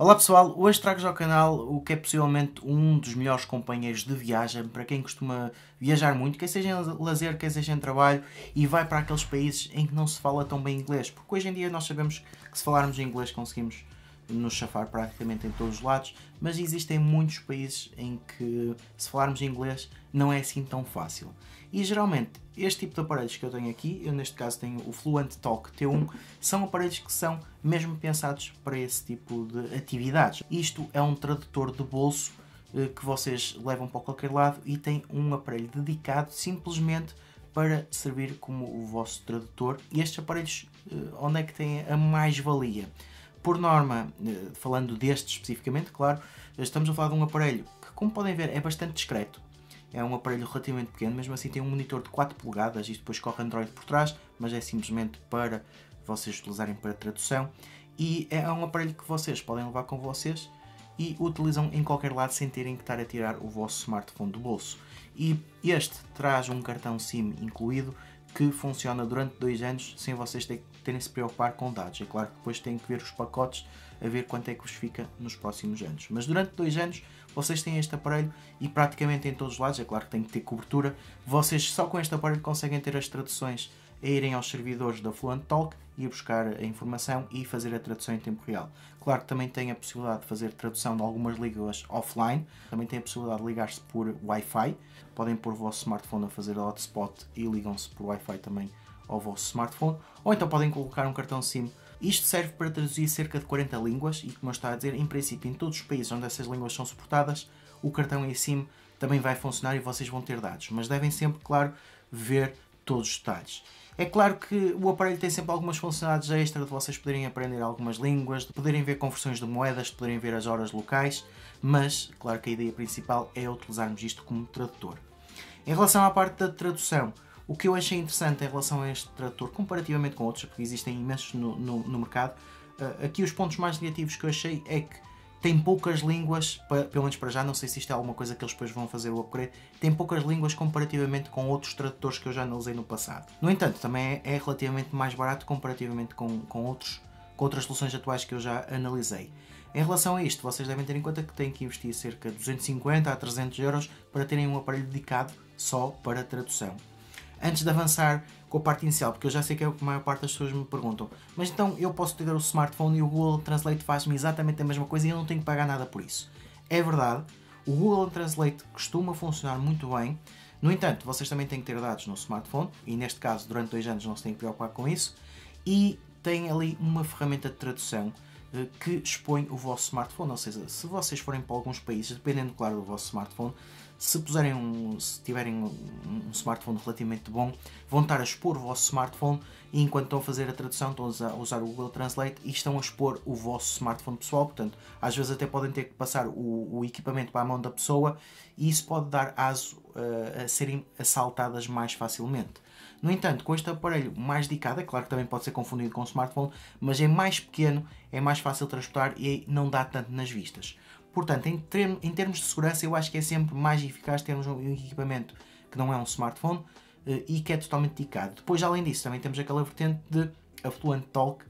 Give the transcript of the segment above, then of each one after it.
Olá pessoal, hoje trago-vos ao canal o que é possivelmente um dos melhores companheiros de viagem para quem costuma viajar muito, quer seja em lazer, quer seja em trabalho, e vai para aqueles países em que não se fala tão bem inglês, porque hoje em dia nós sabemos que se falarmos inglês conseguimos nos chafar praticamente em todos os lados, mas existem muitos países em que se falarmos inglês não é assim tão fácil. E geralmente este tipo de aparelhos que eu tenho aqui, eu neste caso tenho o Fluent Talk T1, são aparelhos que são mesmo pensados para esse tipo de atividades. Isto é um tradutor de bolso que vocês levam para qualquer lado e tem um aparelho dedicado simplesmente para servir como o vosso tradutor. E estes aparelhos, onde é que têm a mais-valia? Por norma, falando deste especificamente, claro, estamos a falar de um aparelho que, como podem ver, é bastante discreto. É um aparelho relativamente pequeno, mesmo assim tem um monitor de 4 polegadas, isto depois corre Android por trás, mas é simplesmente para vocês utilizarem para tradução. E é um aparelho que vocês podem levar com vocês e utilizam em qualquer lado sem terem que estar a tirar o vosso smartphone do bolso. E este traz um cartão SIM incluído que funciona durante 2 anos sem vocês terem de se preocupar com dados. É claro que depois têm que ver os pacotes a ver quanto é que vos fica nos próximos anos. Mas durante 2 anos vocês têm este aparelho e praticamente em todos os lados, é claro que tem que ter cobertura, vocês só com este aparelho conseguem ter as traduções a irem aos servidores da Fluent Talk e a buscar a informação e fazer a tradução em tempo real. Claro que também tem a possibilidade de fazer tradução de algumas línguas offline, também tem a possibilidade de ligar-se por Wi-Fi, podem pôr o vosso smartphone a fazer hotspot e ligam-se por Wi-Fi também ao vosso smartphone, ou então podem colocar um cartão SIM. Isto serve para traduzir cerca de 40 línguas e, como eu estava a dizer, em princípio em todos os países onde essas línguas são suportadas, o cartão eSIM também vai funcionar e vocês vão ter dados, mas devem sempre, claro, ver todos os detalhes. É claro que o aparelho tem sempre algumas funcionalidades extra de vocês poderem aprender algumas línguas, de poderem ver conversões de moedas, de poderem ver as horas locais, mas claro que a ideia principal é utilizarmos isto como tradutor. Em relação à parte da tradução, o que eu achei interessante em relação a este tradutor, comparativamente com outros, porque existem imensos no mercado, aqui os pontos mais negativos que eu achei é que tem poucas línguas, pelo menos para já, não sei se isto é alguma coisa que eles depois vão fazer o upgrade, tem poucas línguas comparativamente com outros tradutores que eu já analisei no passado. No entanto, também é relativamente mais barato comparativamente com outras soluções atuais que eu já analisei. Em relação a isto, vocês devem ter em conta que têm que investir cerca de 250 a 300 euros para terem um aparelho dedicado só para tradução. Antes de avançar com a parte inicial, porque eu já sei que é o que a maior parte das pessoas me perguntam, mas então eu posso ter o smartphone e o Google Translate faz-me exatamente a mesma coisa e eu não tenho que pagar nada por isso. É verdade, o Google Translate costuma funcionar muito bem, no entanto, vocês também têm que ter dados no smartphone, e neste caso, durante 2 anos não se têm que preocupar com isso, e tem ali uma ferramenta de tradução que expõe o vosso smartphone, ou seja, se vocês forem para alguns países, dependendo claro do vosso smartphone, se tiverem um smartphone relativamente bom, vão estar a expor o vosso smartphone e enquanto estão a fazer a tradução estão a usar o Google Translate e estão a expor o vosso smartphone pessoal, portanto às vezes até podem ter que passar o equipamento para a mão da pessoa e isso pode dar aso a serem assaltadas mais facilmente. No entanto, com este aparelho mais dedicado, é claro que também pode ser confundido com o smartphone, mas é mais pequeno, é mais fácil de transportar e não dá tanto nas vistas. Portanto, em termos de segurança, eu acho que é sempre mais eficaz termos um equipamento que não é um smartphone e que é totalmente dedicado. Depois, além disso, também temos aquela vertente de a Fluent Talk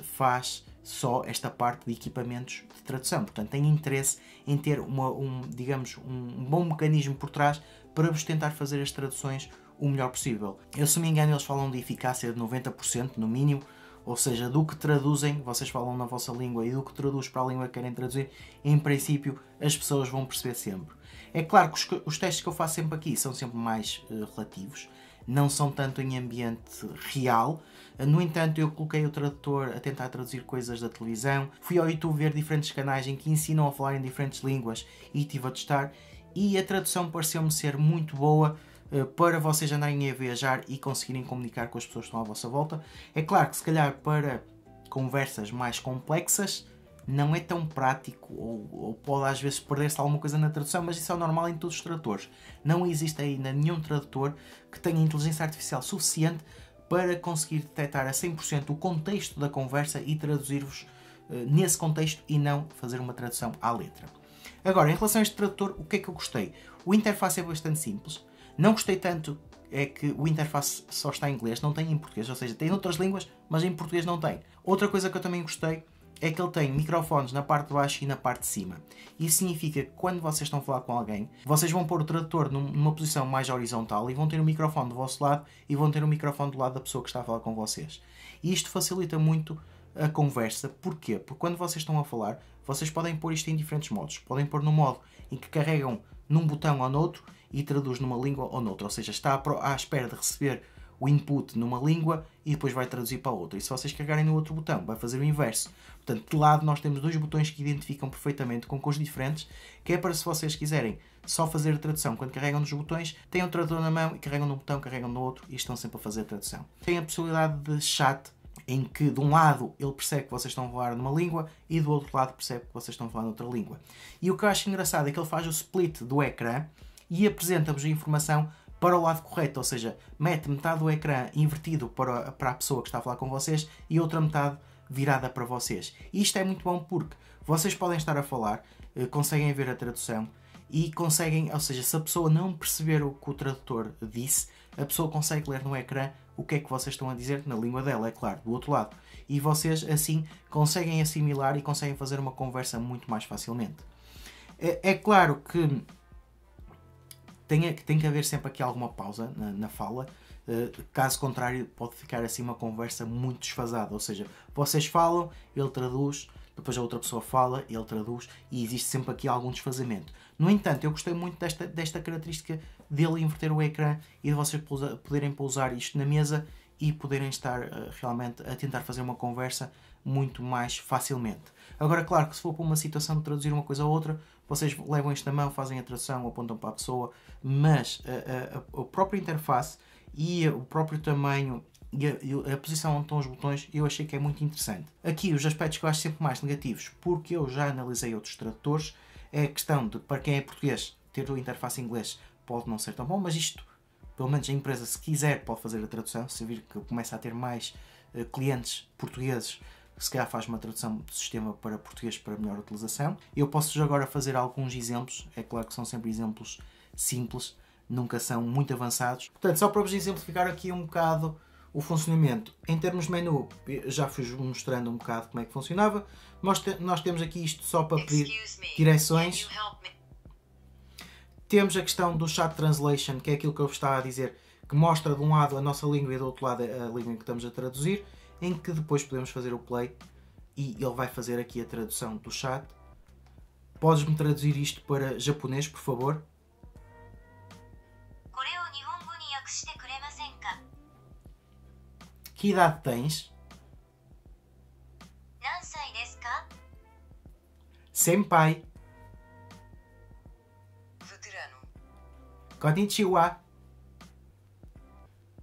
faz só esta parte de equipamentos de tradução. Portanto, tem interesse em ter digamos, um bom mecanismo por trás para vos tentar fazer as traduções o melhor possível. Eu, se me engano, eles falam de eficácia de 90% no mínimo, ou seja, do que traduzem, vocês falam na vossa língua e do que traduz para a língua que querem traduzir, em princípio as pessoas vão perceber sempre. É claro que os testes que eu faço sempre aqui são sempre mais relativos, não são tanto em ambiente real. No entanto, eu coloquei o tradutor a tentar traduzir coisas da televisão, fui ao YouTube ver diferentes canais em que ensinam a falar em diferentes línguas e estive a testar, e a tradução pareceu-me ser muito boa para vocês andarem a viajar e conseguirem comunicar com as pessoas que estão à vossa volta. É claro que se calhar para conversas mais complexas não é tão prático ou pode às vezes perder-se alguma coisa na tradução, mas isso é normal em todos os tradutores. Não existe ainda nenhum tradutor que tenha inteligência artificial suficiente para conseguir detectar a 100% o contexto da conversa e traduzir-vos nesse contexto e não fazer uma tradução à letra. Agora, em relação a este tradutor, o que é que eu gostei? O interface é bastante simples. Não gostei tanto é que o interface só está em inglês, não tem em português, ou seja, tem em outras línguas, mas em português não tem. Outra coisa que eu também gostei é que ele tem microfones na parte de baixo e na parte de cima. Isso significa que quando vocês estão a falar com alguém, vocês vão pôr o tradutor numa posição mais horizontal e vão ter o microfone do vosso lado e vão ter o microfone do lado da pessoa que está a falar com vocês. E isto facilita muito a conversa. Porquê? Porque quando vocês estão a falar, vocês podem pôr isto em diferentes modos. Podem pôr no modo em que carregam num botão ou noutro e traduz numa língua ou noutra. Ou seja, está à espera de receber o input numa língua e depois vai traduzir para outra. E se vocês carregarem no outro botão, vai fazer o inverso. Portanto, de lado nós temos dois botões que identificam perfeitamente com cores diferentes, que é para se vocês quiserem só fazer a tradução quando carregam nos botões, têm o tradutor na mão e carregam num botão, carregam no outro e estão sempre a fazer a tradução. Tem a possibilidade de chat, em que de um lado ele percebe que vocês estão a falar numa língua e do outro lado percebe que vocês estão a falar noutra língua. E o que eu acho engraçado é que ele faz o split do ecrã e apresenta-vos a informação para o lado correto, ou seja, mete metade do ecrã invertido para a pessoa que está a falar com vocês e outra metade virada para vocês. E isto é muito bom porque vocês podem estar a falar, conseguem ver a tradução e conseguem, ou seja, se a pessoa não perceber o que o tradutor disse, a pessoa consegue ler no ecrã o que é que vocês estão a dizer, na língua dela, é claro, do outro lado. E vocês assim conseguem assimilar e conseguem fazer uma conversa muito mais facilmente. É claro que tem que haver sempre aqui alguma pausa na fala, caso contrário pode ficar assim uma conversa muito desfasada, ou seja, vocês falam, ele traduz, depois a outra pessoa fala, ele traduz e existe sempre aqui algum desfazamento. No entanto, eu gostei muito desta característica dele inverter o ecrã e de vocês poderem pousar isto na mesa e poderem estar realmente a tentar fazer uma conversa muito mais facilmente. Agora, claro que se for para uma situação de traduzir uma coisa ou outra, vocês levam isto na mão, fazem a tradução, apontam para a pessoa, mas a própria interface e o próprio tamanho e a posição onde estão os botões, eu achei que é muito interessante. Aqui os aspectos que eu acho sempre mais negativos, porque eu já analisei outros tradutores, é a questão de, para quem é português, ter a interface em inglês pode não ser tão bom, mas isto, pelo menos a empresa, se quiser, pode fazer a tradução. Se vir que começa a ter mais clientes portugueses, se calhar faz uma tradução de sistema para português para melhor utilização. Eu posso agora fazer alguns exemplos, é claro que são sempre exemplos simples, nunca são muito avançados. Portanto, só para vos exemplificar aqui um bocado o funcionamento. Em termos de menu, já fui mostrando um bocado como é que funcionava. Nós temos aqui isto só para pedir direções. Temos a questão do Chat Translation, que é aquilo que eu vos estava a dizer, que mostra de um lado a nossa língua e do outro lado a língua em que estamos a traduzir, em que depois podemos fazer o play e ele vai fazer aqui a tradução do chat. Podes-me traduzir isto para japonês, por favor? Que idade tens? Senpai. Veterano. Konnichiwa.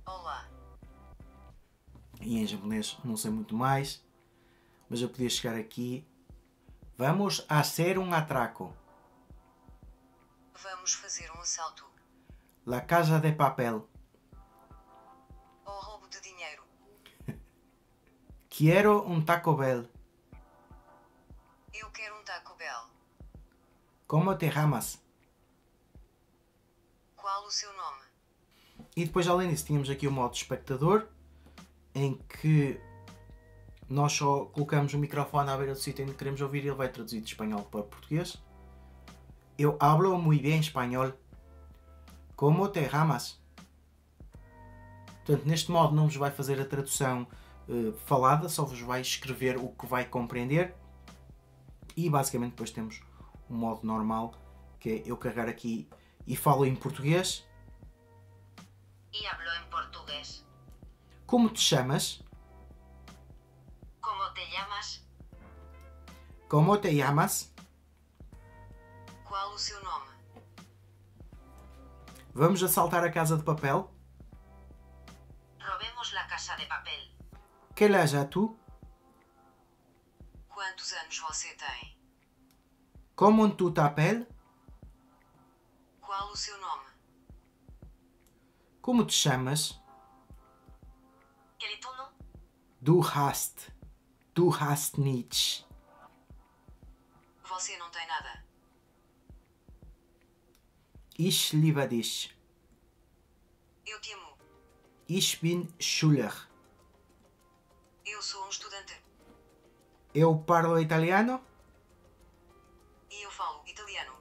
Olá. E em japonês não sei muito mais, mas eu podia chegar aqui. Vamos fazer um atraco. Vamos fazer um assalto. La Casa de Papel. O roubo de dinheiro. Quiero un Taco Bell. Eu quero um Taco Bell. Como te llamas? Qual o seu nome? E depois, além disso, tínhamos aqui o modo espectador, em que nós só colocamos o microfone à beira do sítio onde queremos ouvir e ele vai traduzir de espanhol para português. Eu hablo muy bien espanhol. Como te llamas? Portanto, neste modo não vos vai fazer a tradução falada, só vos vai escrever o que vai compreender. E basicamente depois temos o modo normal, que é eu carregar aqui e falo em português. E hablo em português. Como te chamas? Como te llamas? Como te llamas? Qual o seu nome? Vamos assaltar a Casa de Papel? Robemos la casa de papel. Quel âge as-tu? Quantos anos você tem? Comment tu t'appelles? Qual o seu nome? Como te chamas? Quel est ton nom? Du hast. Du hast nichts. Você não tem nada. Ich liebe dich. Eu te amo. Ich bin Schüler. Eu sou um estudante. Eu parlo italiano. Eu falo italiano.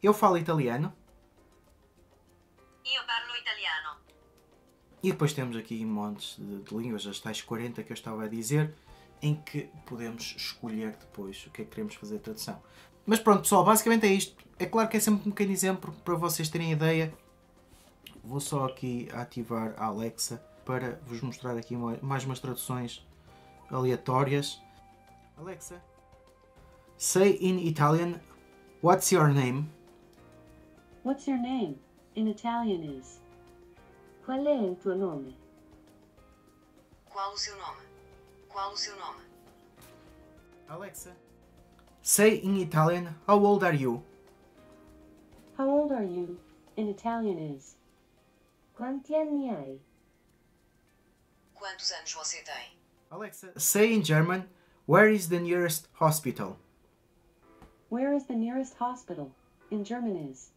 Eu falo italiano. Eu parlo italiano. E depois temos aqui montes de línguas, as tais 40 que eu estava a dizer, em que podemos escolher depois o que é que queremos fazer a tradução. Mas pronto, pessoal, basicamente é isto. É claro que é sempre um pequeno exemplo para vocês terem ideia. Vou só aqui ativar a Alexa para vos mostrar aqui mais umas traduções aleatórias. Alexa, say in Italian, what's your name? What's your name? In Italian is. Qual è il tuo nome? Qual o seu nome? Qual o seu nome? Alexa, say in Italian, how old are you? How old are you? In Italian is. Quanti anni hai? Quantos anos você tem? Alexa, say in German, where is the nearest hospital? Where is the nearest hospital? In German is.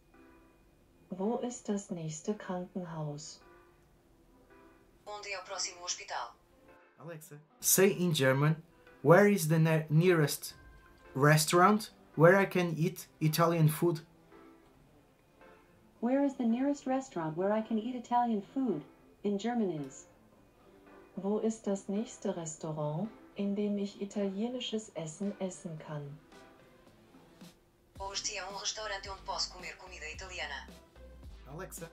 Wo ist das nächste Krankenhaus? Onde é o próximo hospital? Alexa, say in German, where is the nearest restaurant where I can eat Italian food? Where is the nearest restaurant where I can eat Italian food? In German is. Wo ist das nächste Restaurant, in dem ich italienisches Essen essen kann? Este é um restaurante onde posso comer comida italiana. Alexa,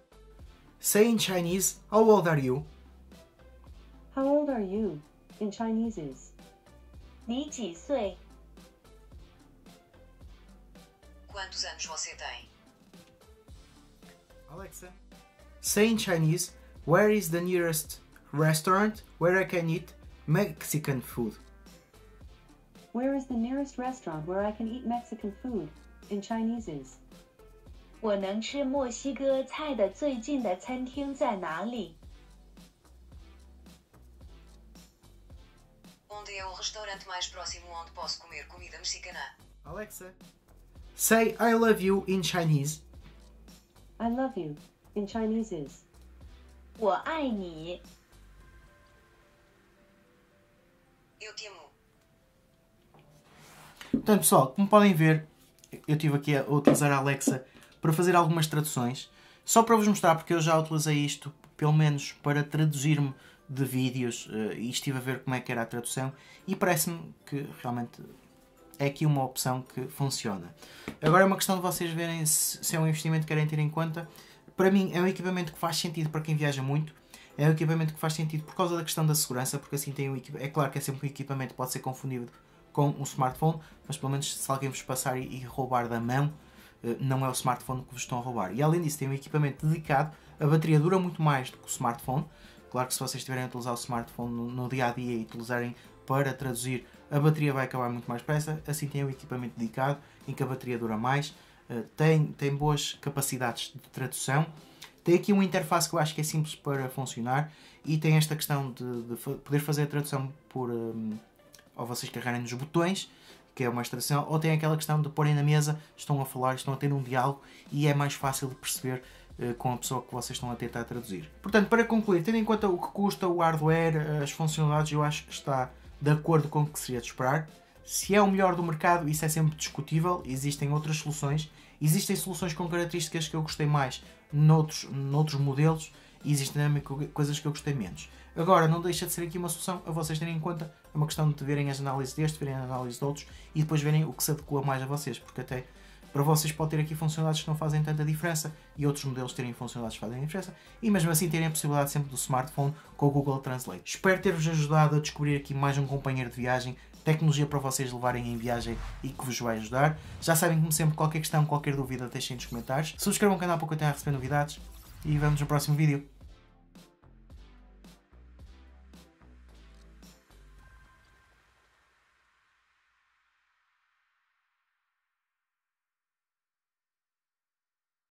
say in Chinese, how old are you? How old are you? In Chinese is. 你几岁？ Quantos anos você tem? Alexa, say in Chinese, where is the nearest restaurant where I can eat Mexican food? Where is the nearest restaurant where I can eat Mexican food? In Chinese is. 我能吃墨西哥菜的最近的餐厅在哪里？ Onde é o restaurante mais próximo onde posso comer comida mexicana? Alexa, say I love you in Chinese. I love you. In Chinese is. 我爱你。 Eu te amo. Portanto, pessoal, como podem ver, eu estive aqui a utilizar a Alexa para fazer algumas traduções, só para vos mostrar, porque eu já utilizei isto, pelo menos para traduzir-me de vídeos, e estive a ver como é que era a tradução, e parece-me que realmente é aqui uma opção que funciona. Agora é uma questão de vocês verem se é um investimento que querem ter em conta. Para mim é um equipamento que faz sentido para quem viaja muito, é um equipamento que faz sentido por causa da questão da segurança, porque assim tem é claro que é sempre um equipamento que pode ser confundido com um smartphone, mas pelo menos se alguém vos passar e roubar da mão, não é o smartphone que vos estão a roubar. E além disso tem um equipamento dedicado, a bateria dura muito mais do que o smartphone. Claro que se vocês estiverem a utilizar o smartphone no dia a dia e utilizarem para traduzir, a bateria vai acabar muito mais depressa. Assim tem um equipamento dedicado em que a bateria dura mais, tem boas capacidades de tradução, tem aqui uma interface que eu acho que é simples para funcionar e tem esta questão de poder fazer a tradução por ou vocês carregarem nos botões, que é uma extração, ou tem aquela questão de porem na mesa, estão a falar, estão a ter um diálogo e é mais fácil de perceber com a pessoa que vocês estão a tentar traduzir. Portanto, para concluir, tendo em conta o que custa o hardware, as funcionalidades, eu acho que está de acordo com o que seria de esperar. Se é o melhor do mercado, isso é sempre discutível, existem outras soluções, existem soluções com características que eu gostei mais noutros modelos, e existem também coisas que eu gostei menos. Agora, não deixa de ser aqui uma solução a vocês terem em conta, é uma questão de verem as análises deste, verem as análises de outros e depois verem o que se adequa mais a vocês, porque até para vocês pode ter aqui funcionalidades que não fazem tanta diferença e outros modelos terem funcionalidades que fazem diferença e mesmo assim terem a possibilidade sempre do smartphone com o Google Translate. Espero ter-vos ajudado a descobrir aqui mais um companheiro de viagem, tecnologia para vocês levarem em viagem e que vos vai ajudar. Já sabem, como sempre, qualquer questão, qualquer dúvida, deixem nos comentários. Subscrevam o canal para continuar a receber novidades e vemos no próximo vídeo.